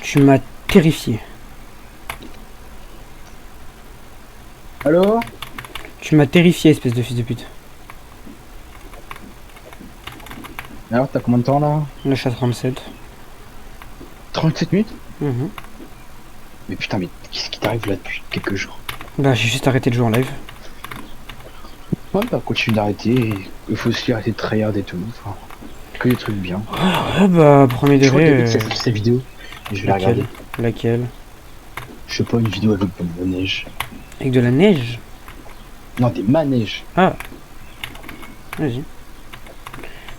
[SPEAKER 2] Tu m'as terrifié.
[SPEAKER 1] Allô?
[SPEAKER 2] Tu m'as terrifié, espèce de fils de pute.
[SPEAKER 1] Alors, t'as combien de temps là?
[SPEAKER 2] Là, je suis à 37.
[SPEAKER 1] 37 minutes?
[SPEAKER 2] Mhm.
[SPEAKER 1] Mais putain, mais qu'est-ce qui t'arrive là depuis quelques jours?
[SPEAKER 2] Bah, j'ai juste arrêté de jouer en live.
[SPEAKER 1] Ouais, bah continue d'arrêter. Il faut aussi arrêter de tryhard et tout. Enfin, que des trucs bien.
[SPEAKER 2] Ah bah, premier
[SPEAKER 1] Je crois qu'il y
[SPEAKER 2] degré.
[SPEAKER 1] avait cette vidéo. Je vais la
[SPEAKER 2] Laquelle?
[SPEAKER 1] regarder.
[SPEAKER 2] Laquelle?
[SPEAKER 1] Je sais pas, une vidéo avec de la neige.
[SPEAKER 2] Avec de la neige?
[SPEAKER 1] Non, des manèges.
[SPEAKER 2] Ah. Vas-y.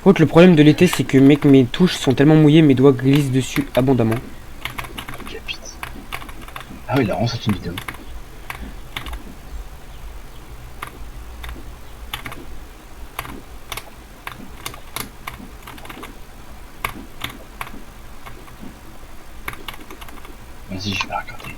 [SPEAKER 2] Autre, le problème de l'été, c'est que mec, mes touches sont tellement mouillées, mes doigts glissent dessus abondamment.
[SPEAKER 1] Capite. Ah oui, il a vraiment sorti une vidéo. Vas-y, je vais la regarder.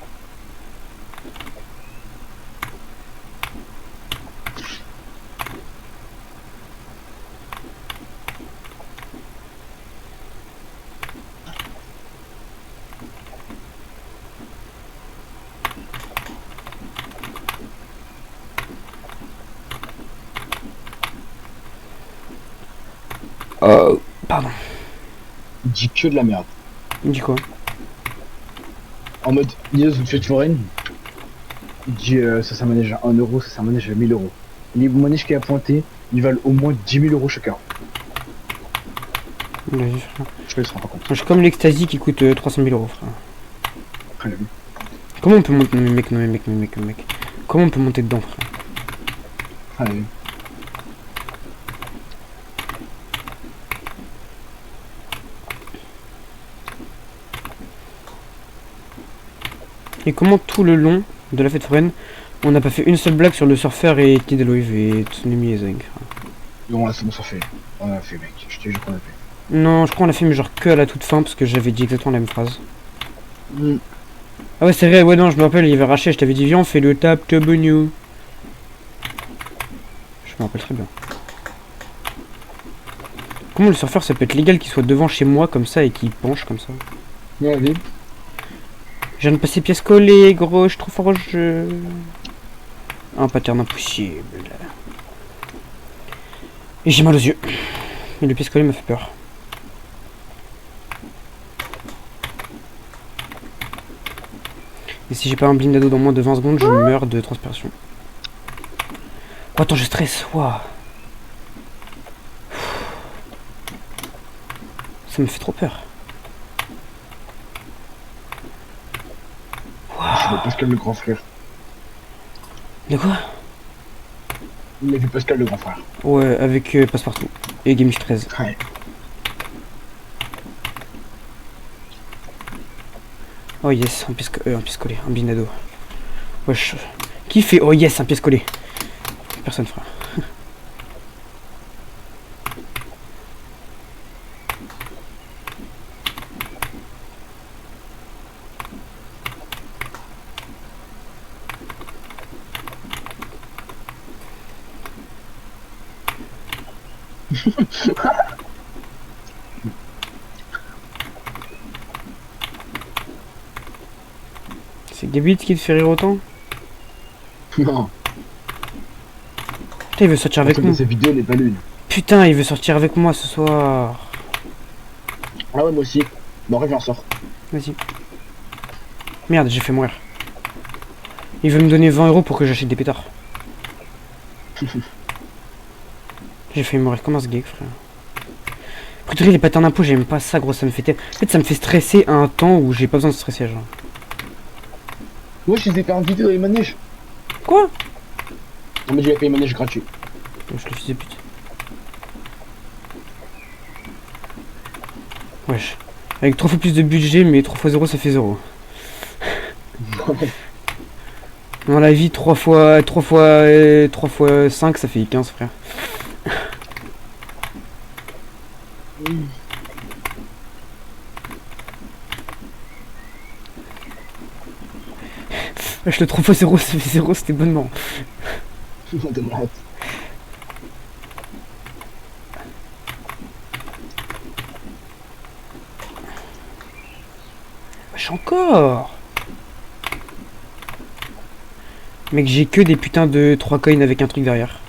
[SPEAKER 2] Oh, pardon.
[SPEAKER 1] Il dit que de la merde.
[SPEAKER 2] Il me dit quoi?
[SPEAKER 1] En mode, Nios, vous faites foraine. Il dit ça manège à 1 euro, ça manège à 1000 euros. Les manèges qu'il a pointés, ils valent au moins 10 000 euros chacun.
[SPEAKER 2] Vas-y, frère.
[SPEAKER 1] Je me rends pas compte.
[SPEAKER 2] Je suis comme l'Ecstasy qui coûte 300 000 euros, frère.
[SPEAKER 1] Après, la vie.
[SPEAKER 2] Comment on peut monter... Non mais mec. Comment on peut monter dedans, frère?
[SPEAKER 1] Après, la vie.
[SPEAKER 2] Et comment tout le long de la fête foraine, on n'a pas fait une seule blague sur le surfeur et Kid Aloïv et Tsunemi et Zeng?
[SPEAKER 1] Bon, là, c'est bon, ça fait. On a fait, mec. Je te jure qu'on a fait.
[SPEAKER 2] Non, je crois qu'on a fait mais genre que à la toute fin parce que j'avais dit exactement la même phrase.
[SPEAKER 1] Mm.
[SPEAKER 2] Ah ouais, c'est vrai, ouais, non, je me rappelle, il y avait Rachel, je t'avais dit, viens, on fait le tap to new. Je me rappelle très bien. Comment le surfeur, ça peut être légal qu'il soit devant chez moi comme ça et qu'il penche comme ça?
[SPEAKER 1] Ouais, allez.
[SPEAKER 2] Je viens de passer pièce collée, gros, je suis trop fort au jeu. Un pattern impossible. Et j'ai mal aux yeux. Et le pistolet me fait peur. Et si j'ai pas un blindado dans moins de 20 secondes, je meurs de transpiration. Oh, attends, je stresse. Wow. Ça me fait trop peur.
[SPEAKER 1] Je vois Pascal le grand frère.
[SPEAKER 2] De quoi?
[SPEAKER 1] Il a vu Pascal le grand frère.
[SPEAKER 2] Ouais, avec Passepartout. Et Game 13.
[SPEAKER 1] Ouais.
[SPEAKER 2] Oh yes, un pistolet, un blindado. Wesh. Qui fait oh yes, un pistolet? Personne fera. C'est Gabit qui te fait rire autant?
[SPEAKER 1] Non.
[SPEAKER 2] Putain, il veut sortir avec moi.
[SPEAKER 1] Ces vidéos, les ballons.
[SPEAKER 2] Putain, il veut sortir avec moi ce soir.
[SPEAKER 1] Ah ouais, moi aussi. Bon, viens, sort.
[SPEAKER 2] Vas-y. Merde, j'ai fait mourir. Il veut me donner 20 € pour que j'achète des pétards. J'ai failli mourir comme un sgeg, frère. Prétorie, les patterns d'impôt, j'aime pas ça, gros, ça me fait... En fait, ça me fait stresser à un temps où j'ai pas besoin de stresser, genre.
[SPEAKER 1] Ouais, je les ai fait en vidéo dans les manèges.
[SPEAKER 2] Quoi?
[SPEAKER 1] Non, mais j'ai fait les manèges gratuits.
[SPEAKER 2] Je le fils de pute. Wesh. Avec 3 fois plus de budget, mais 3 fois 0, ça fait 0. Dans la vie, 3 fois 5, ça fait 15, frère. Wesh, le 3 fois 0, ça fait 0, c'était bonnement.
[SPEAKER 1] De malade.
[SPEAKER 2] Wesh, encore. Mec, j'ai que des putains de 3 coins avec un truc derrière.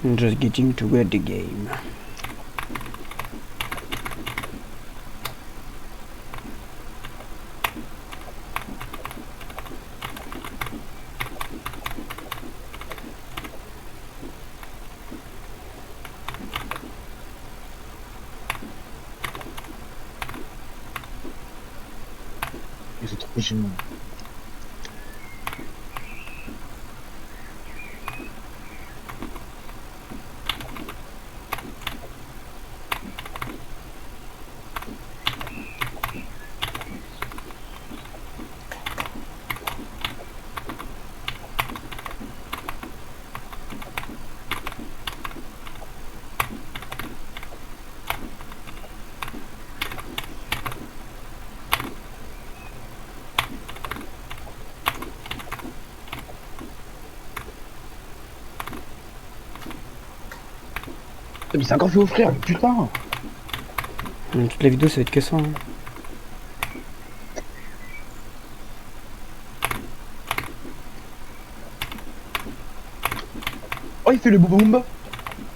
[SPEAKER 2] I'm just getting to get the game.
[SPEAKER 1] C'est trop gênant. Mais c'est encore fait offrir, putain.
[SPEAKER 2] Toute la vidéo, ça va être que ça. Hein.
[SPEAKER 1] Oh, il fait le bobo bomba.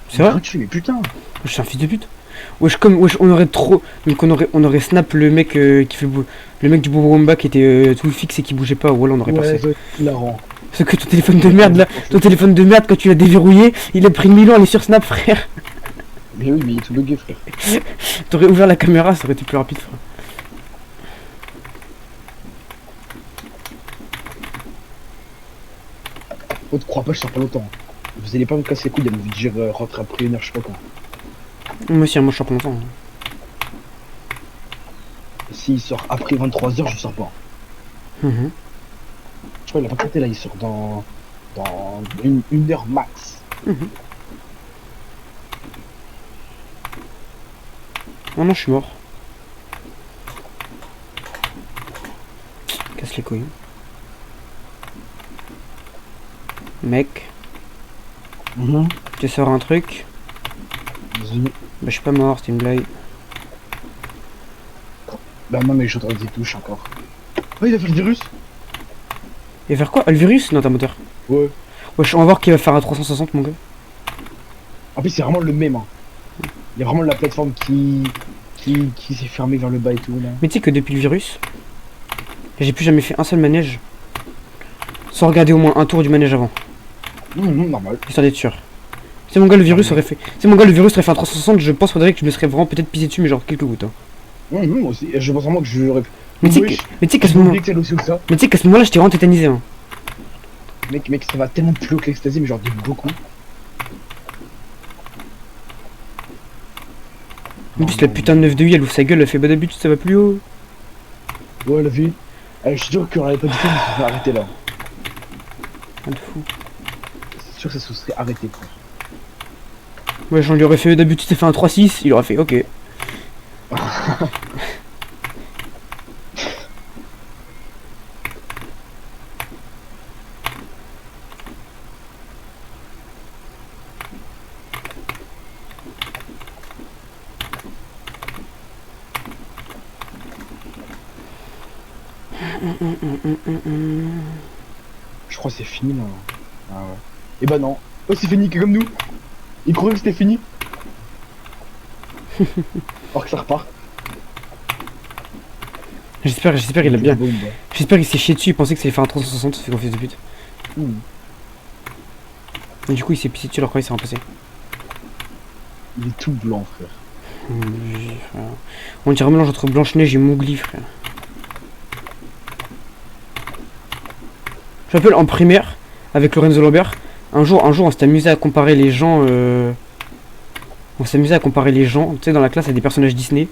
[SPEAKER 2] C'est vrai?
[SPEAKER 1] Mais putain.
[SPEAKER 2] Je suis un fils de pute. Wesh, comme wesh, on aurait trop. Donc on aurait snap le mec qui fait le mec du Bobo qui était tout fixe et qui bougeait pas. Voilà, on aurait
[SPEAKER 1] Ouais,
[SPEAKER 2] percé.
[SPEAKER 1] hilarant.
[SPEAKER 2] Parce que ton téléphone de merde là, ton téléphone de merde quand tu l'as déverrouillé, il a pris 1000 ans à aller sur Snap, frère.
[SPEAKER 1] Mais oui, mais il est tout bugué, frère.
[SPEAKER 2] T'aurais ouvert la caméra, ça aurait été plus rapide, frère.
[SPEAKER 1] Oh, te crois pas, je sors pas longtemps. Vous allez pas me casser les couilles à me dire rentre après 1 heure, je sais pas quand.
[SPEAKER 2] Moi aussi, moi je sors pas longtemps.
[SPEAKER 1] S'il sort après 23h, je sors pas.
[SPEAKER 2] Mhm.
[SPEAKER 1] Je crois qu'il a pas capté là, il sort dans une heure max.
[SPEAKER 2] Mhm. Oh non, je suis mort. Casse les couilles. Mec,
[SPEAKER 1] Mhm.
[SPEAKER 2] tu sors un truc.
[SPEAKER 1] Vas-y.
[SPEAKER 2] Bah, je suis pas mort, c'était une blague.
[SPEAKER 1] Bah non, mais je suis en train de touche encore. Oh, il a fait le virus.
[SPEAKER 2] Et faire quoi? Ah, le virus? Non, t'as moteur.
[SPEAKER 1] Ouais.
[SPEAKER 2] Wesh, on va voir qui va faire un 360, mon gars.
[SPEAKER 1] En plus, c'est vraiment le même. Hein. Il y a vraiment la plateforme qui s'est fermée vers le bas et tout là.
[SPEAKER 2] Mais tu sais que depuis le virus, j'ai plus jamais fait un seul manège sans regarder au moins un tour du manège avant.
[SPEAKER 1] Normal.
[SPEAKER 2] Histoire d'être sûr. Si mon gars le virus aurait fait. Si mon gars le virus aurait fait un 360, je pense faudrait que je me serais vraiment peut-être pissé dessus, mais genre quelques gouttes. Hein.
[SPEAKER 1] Moi aussi. Et je pense vraiment que j'aurais.
[SPEAKER 2] Mais tu sais
[SPEAKER 1] Wesh,
[SPEAKER 2] qu'à ce
[SPEAKER 1] j'ai
[SPEAKER 2] moment.
[SPEAKER 1] oublié que c'est aussi que ça.
[SPEAKER 2] Mais tu sais qu'à ce moment-là, j'étais vraiment tétanisé. Hein.
[SPEAKER 1] Mec, ça va tellement plus haut que l'ecstasy, mais genre de beaucoup.
[SPEAKER 2] En plus, la putain de 9 de I, elle ouvre sa gueule, elle fait bah d'habitude ça va plus haut.
[SPEAKER 1] Ouais, la vie. Je suis sûr qu'on aurait pas dit ça, mais ça serait arrêté là.
[SPEAKER 2] Ah, de fou.
[SPEAKER 1] C'est sûr que ça se serait arrêté, frère.
[SPEAKER 2] Ouais, j'en lui aurais fait d'habitude, ça fait un 3-6, il aurait fait ok.
[SPEAKER 1] Je crois que c'est fini là. Ah ouais. Et bah non. Oh, c'est fini, comme nous. Ils croyaient que c'était fini. Alors que ça repart.
[SPEAKER 2] J'espère il a bien.
[SPEAKER 1] Boum,
[SPEAKER 2] J'espère qu'il s'est chié dessus, il pensait que ça allait faire un 360, ça fait qu'on fait de but.
[SPEAKER 1] bah.
[SPEAKER 2] Et du coup, il s'est pissé dessus alors qu'il s'est remplacé.
[SPEAKER 1] Il est tout blanc, frère.
[SPEAKER 2] On dirait un mélange entre Blanche-Neige et Mowgli, frère. Je me rappelle en primaire, avec Lorenzo Lambert, un jour on s'est amusé à comparer les gens. On s'amusait à comparer les gens, tu sais, dans la classe, à des personnages Disney.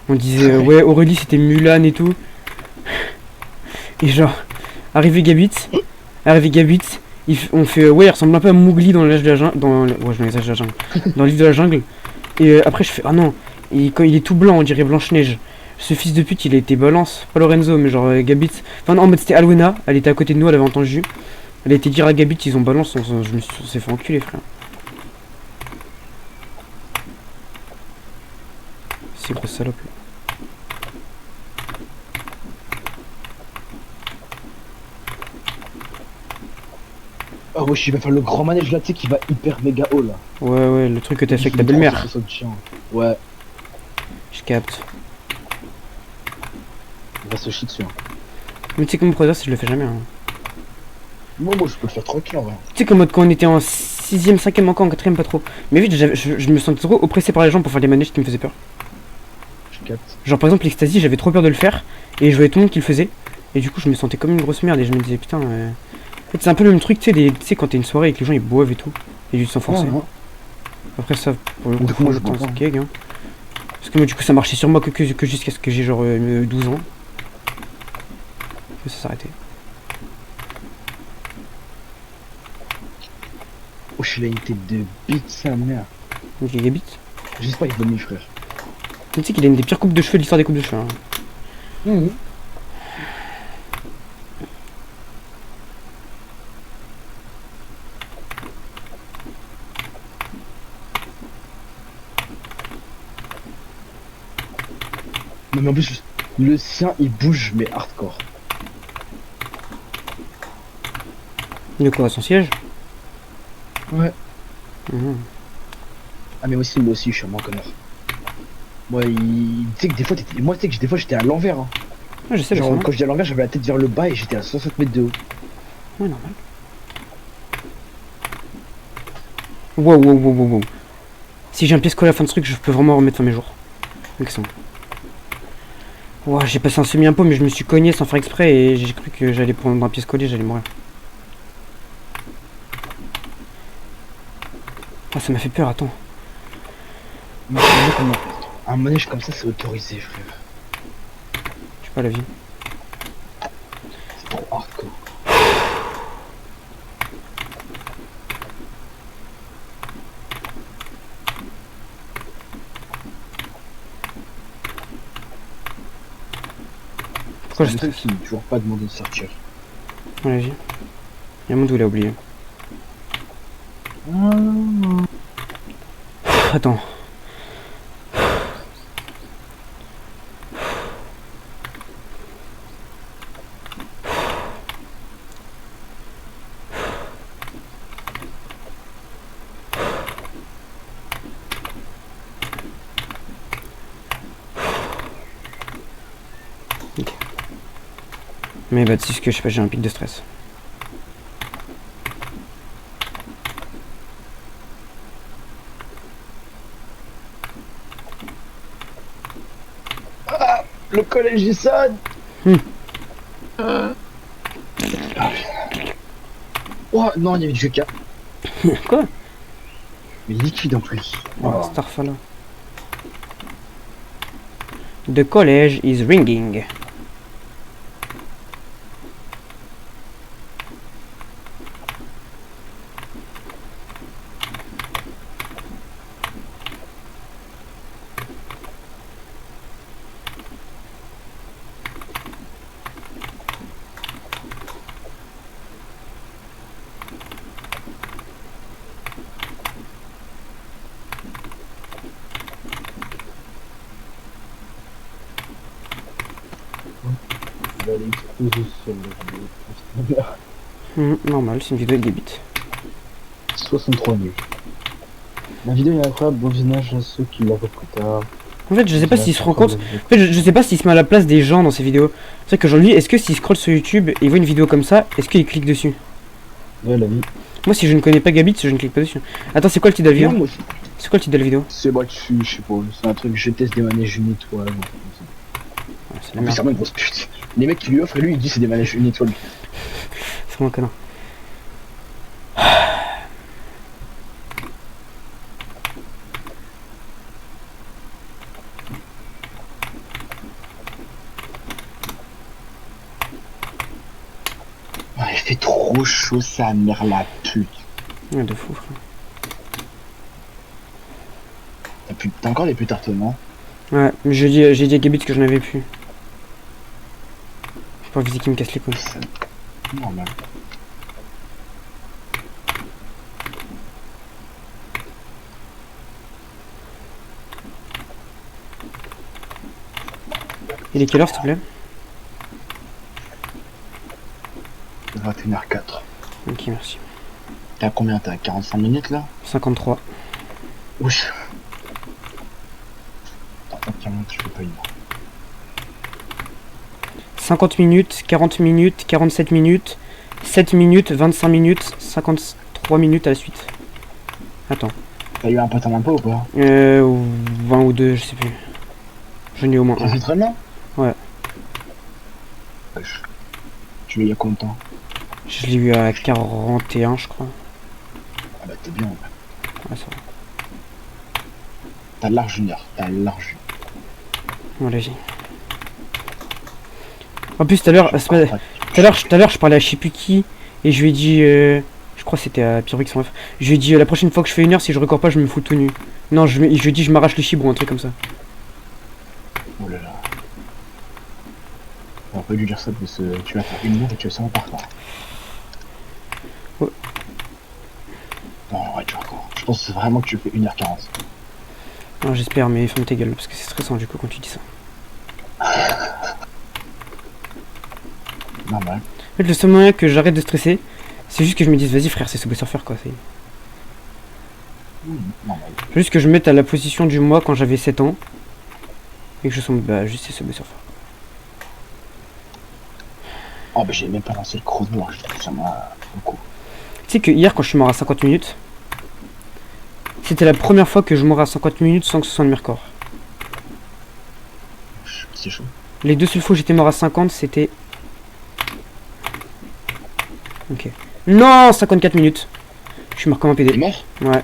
[SPEAKER 2] On disait, ouais, Aurélie c'était Mulan et tout. Et genre, arrivé Gabit, on fait, ouais, il ressemble un peu à Mowgli dans l'âge de la jungle. Ouais, dans les âges de la jungle. Dans le livre de la jungle. Et après, je fais, ah non, quand il est tout blanc, on dirait Blanche-Neige. Ce fils de pute, il a été balance. Pas Lorenzo, mais genre Gabit. Enfin, non, en mode c'était Alwena, elle était à côté de nous, elle avait entendu. Elle a été dire à Gabit, ils ont balance, on s'est fait enculer, frère. C'est grosse salope là.
[SPEAKER 1] Ah ouais, il va faire le grand manège là, tu sais, qui va hyper méga haut là.
[SPEAKER 2] Ouais, le truc que t'as fait avec ta belle-mère.
[SPEAKER 1] Ouais,
[SPEAKER 2] Je capte.
[SPEAKER 1] il va se chier dessus. Hein.
[SPEAKER 2] Mais tu sais que mon progrès, je le fais jamais. Hein.
[SPEAKER 1] Moi, je peux le faire tranquille en vrai.
[SPEAKER 2] Tu sais qu'en mode quand on était en 6ème, 5ème, encore en 4ème, pas trop. Mais vite, je me sentais trop oppressé par les gens pour faire des manèges qui me faisaient peur.
[SPEAKER 1] Je capte.
[SPEAKER 2] Genre par exemple l'ecstasy, j'avais trop peur de le faire. Et je voyais tout le monde qui le faisait. Et du coup, je me sentais comme une grosse merde. Et je me disais, putain. En fait, c'est un peu le même truc, tu sais, quand t'es une soirée et que les gens ils boivent et tout. Et du sang forcé. Après, ça, pour le coup,
[SPEAKER 1] Du coup, moi, je
[SPEAKER 2] pense
[SPEAKER 1] comprends.
[SPEAKER 2] gag, hein. Parce que moi, du coup, ça marchait sur moi que jusqu'à ce que j'ai genre 12 ans. Que ça s'arrêtait.
[SPEAKER 1] Oh, je l'ai une tête de bite, sa mère.
[SPEAKER 2] Donc, il Gabit.
[SPEAKER 1] J'espère qu'il va mieux, frère.
[SPEAKER 2] Tu sais qu'il a une des pires coupes de cheveux de l'histoire des coupes de cheveux. Hein.
[SPEAKER 1] Non, mais en plus, le sien il bouge, mais hardcore.
[SPEAKER 2] De quoi, son siège?
[SPEAKER 1] Ouais.
[SPEAKER 2] Mhm.
[SPEAKER 1] Ah, mais aussi, moi aussi, je suis un moins connard. Moi, tu sais que des fois, moi, tu sais que des fois, j'étais à l'envers. Hein.
[SPEAKER 2] Ouais, je sais,
[SPEAKER 1] Genre,
[SPEAKER 2] le
[SPEAKER 1] quand j'étais à l'envers, j'avais la tête vers le bas et j'étais à 60 mètres de haut.
[SPEAKER 2] Ouais, normal. Wow. Si j'ai un pièce collé à la fin de ce truc, je peux vraiment remettre fin mes jours. Excellent. Wow, j'ai passé un semi-impôt, mais je me suis cogné sans faire exprès et j'ai cru que j'allais prendre un pièce collé, j'allais mourir. Ah, ça m'a fait peur, attends.
[SPEAKER 1] Mais un manège comme ça, c'est autorisé, frère.
[SPEAKER 2] J'ai pas la vie.
[SPEAKER 1] C'est trop hardcore.
[SPEAKER 2] Pourquoi
[SPEAKER 1] C'est
[SPEAKER 2] je
[SPEAKER 1] un truc qui toujours pas demandé de sortir.
[SPEAKER 2] Dans la vie. Il y a un monde où il a oublié. Attends. Ok. Mais bah c'est ce que je sais pas, j'ai un pic de stress.
[SPEAKER 1] Le collège il sonne. Oh non, il y avait du GK.
[SPEAKER 2] Quoi?
[SPEAKER 1] Mais liquide en plus.
[SPEAKER 2] Oh, Starfall. The college is ringing.
[SPEAKER 1] Je vais aller exploser sur le vidéo.
[SPEAKER 2] Normal, c'est une vidéo avec des bits.
[SPEAKER 1] 63 nuls. La vidéo est incroyable, bon visionnage à ceux qui la voient plus tard.
[SPEAKER 2] En fait, je sais pas s'il se rend compte. En fait, je sais pas s'il se met à la place des gens dans ces vidéos. C'est vrai qu'aujourd'hui, est-ce que s'il scrolle sur YouTube et il voit une vidéo comme ça, est-ce qu'il clique dessus?
[SPEAKER 1] Ouais, la vie.
[SPEAKER 2] Moi, si je ne connais pas Gabit, je ne clique pas dessus. Attends, c'est quoi le titre de la vidéo?
[SPEAKER 1] Non, moi aussi.
[SPEAKER 2] C'est quoi le titre de la vidéo?
[SPEAKER 1] C'est moi dessus, je sais pas, c'est un truc, je teste des manèges une étoile.
[SPEAKER 2] Ouais, c'est
[SPEAKER 1] En
[SPEAKER 2] la
[SPEAKER 1] plus, c'est
[SPEAKER 2] merde.
[SPEAKER 1] vraiment une grosse pute. Les mecs qui lui offrent, lui, il dit c'est des manèges une étoile.
[SPEAKER 2] C'est vraiment un connard.
[SPEAKER 1] Ouais, il fait trop chaud, sa mère la pute.
[SPEAKER 2] Ouais, de fou, frère.
[SPEAKER 1] T'as encore des putes non?
[SPEAKER 2] Ouais, mais j'ai dit à Gabit que j'en avais plus. J'ai pas envie qu'il me casse les couilles.
[SPEAKER 1] C'est normal.
[SPEAKER 2] Il est quelle heure, s'il te plaît?
[SPEAKER 1] 21h04.
[SPEAKER 2] Ok, merci.
[SPEAKER 1] T'as combien? T'as 45 minutes là?
[SPEAKER 2] 53.
[SPEAKER 1] Oui. Attends, 40 minutes, je fais pas une heure.
[SPEAKER 2] 50 minutes, 40 minutes, 47 minutes, 7 minutes, 25 minutes, 53 minutes à la suite. Attends.
[SPEAKER 1] T'as eu un pote en impôt ou pas?
[SPEAKER 2] 20 ou 2, je sais plus. J'en ai au moins
[SPEAKER 1] T'as
[SPEAKER 2] un.
[SPEAKER 1] fait très bien?
[SPEAKER 2] Ouais.
[SPEAKER 1] Wesh. Tu l'as eu il y a combien de temps?
[SPEAKER 2] Je l'ai eu à 41, je crois.
[SPEAKER 1] Ah bah t'es bien, ouais.
[SPEAKER 2] Ouais, ça va.
[SPEAKER 1] T'as large une heure, t'as large.
[SPEAKER 2] Voilà, j'ai. En plus, tout à l'heure, je parlais à je sais plus qui, et je lui ai dit, je crois que c'était à Pyrrhix en bref. Je lui ai dit, la prochaine fois que je fais une heure, si je record pas, je me fous tout nu. Non, je lui ai dit, je m'arrache les chibres ou un truc comme ça.
[SPEAKER 1] Oh là là. On peut lui dire ça parce que tu vas faire une heure et tu vas sûrement pas record.
[SPEAKER 2] Ouais.
[SPEAKER 1] Non, ouais, tu vas record. Je pense vraiment que tu fais 1h40.
[SPEAKER 2] Non, j'espère, mais ferme tes gueules, parce que c'est stressant du coup quand tu dis ça.
[SPEAKER 1] Normal.
[SPEAKER 2] En fait, le seul moyen que j'arrête de stresser, c'est juste que je me dise, vas-y frère, c'est Subway Surfer quoi.
[SPEAKER 1] Normal.
[SPEAKER 2] Juste que je me mette à la position du mois quand j'avais 7 ans, et que je sois, bah, juste c'est Subway Surfer.
[SPEAKER 1] Oh bah j'ai même pas lancé le chrono, hein, je trouve ça m'a beaucoup.
[SPEAKER 2] Tu sais que hier, quand je suis mort à 50 minutes, c'était la première fois que je mourais à 50 minutes sans que ce soit de mes records.
[SPEAKER 1] C'est chaud.
[SPEAKER 2] Les deux seules fois où j'étais mort à 50, c'était... Ok. Non, 54 minutes. Je suis mort comme un
[SPEAKER 1] T'es
[SPEAKER 2] PD.
[SPEAKER 1] mort?
[SPEAKER 2] Ouais.